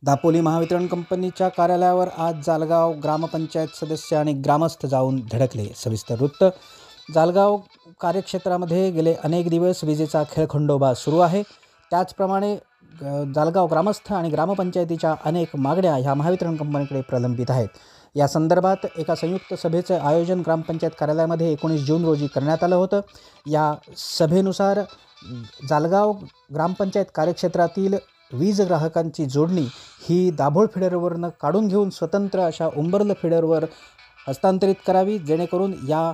दापोली महावितरण कंपनीच्या कार्यालयावर आज जालगाव ग्रामपंचायत सदस्य आणि ग्रामस्थ जाऊन धडकले। सविस्तर वृत्त। जालगाव कार्यक्षेत्रामध्ये गेले अनेक दिवस विजेचा खेळखंडोबा सुरू आहे। त्याचप्रमाणे जालगाव ग्रामस्थ आणि ग्रामपंचायतीच्या अनेक मागण्या ह्या महावितरण कंपनीकडे प्रलंबित आहेत। या संदर्भात एका संयुक्त सभेचे आयोजन ग्रामपंचायत कार्यालयामध्ये 19 जून रोजी करण्यात आलं होतं। या सभेनुसार जालगाव ग्रामपंचायत कार्यक्षेत्रातील वीज ग्राहकांची जोडणी ही दाभोळ फिडरवरनं काढून घेऊन स्वतंत्र अशा उंबरल फिडरवर हस्तांतरित करावी, जेणेकरून या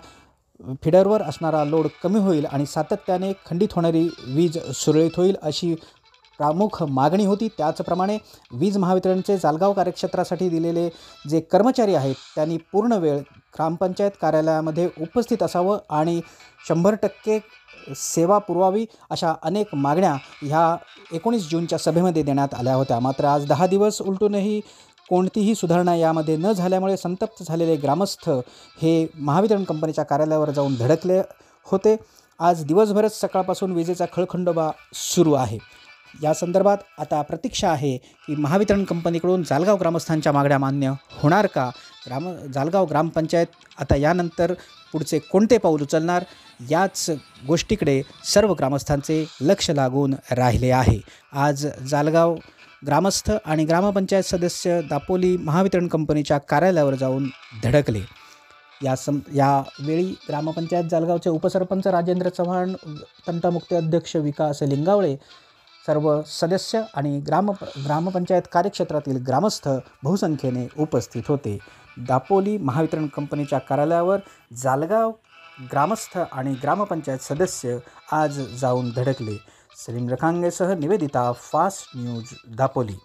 फिडरवर असणारा लोड कमी होईल आणि सातत्याने खंडित होणारी वीज सुरळीत होईल, अशी प्रमुख मागणी होती। त्याचप्रमाणे वीज महावितरणचे जालगाव कार्यक्षेत्रासाठी दिलेले जे कर्मचारी आहेत त्यांनी पूर्ण वेळ ग्रामपंचायत कार्यालयामध्ये उपस्थित असावं आणि 100% सेवा पुरवावी, अशा अनेक मागण्या ह्या 19 जूनच्या सभेमध्ये देण्यात आल्या होत्या। मात्र आज 10 दिवस उलटूनही कोणतीही सुधारणा यामध्ये न झाल्यामुळे संतप्त झालेले ग्रामस्थ हे महावितरण कंपनीच्या कार्यालयावर जाऊन धडकले होते। आज दिवसभरच सकाळपासून विजेचा खळखंडोबा सुरू आहे। या संदर्भात आता प्रतीक्षा आहे की महावितरण कंपनीकडून जालगाव ग्रामस्थांच्या मागण्या मान्य होणार का? जालगाव ग्रामपंचायत आता यानंतर पुढचे कोणते पाऊल उचलणार, याच गोष्टीकडे सर्व ग्रामस्थांचे लक्ष लागून राहिले आहे। आज जालगाव ग्रामस्थ आणि ग्रामपंचायत सदस्य दापोली महावितरण कंपनीच्या कार्यालयावर जाऊन धडकले। यावेळी ग्रामपंचायत जालगावचे उपसरपंच राजेंद्र चव्हाण, तंटामुक्ती अध्यक्ष विकास लिंगावळे, सर्व सदस्य आणि ग्रामपंचायत कार्यक्षेत्रातील ग्रामस्थ बहुसंख्येने उपस्थित होते। दापोली महावितरण कंपनीच्या कार्यालयावर जालगाव ग्रामस्थ आणि ग्रामपंचायत सदस्य आज जाऊन धडकले। सलीम रखांगेसह निवेदिता, फास्ट न्यूज, दापोली।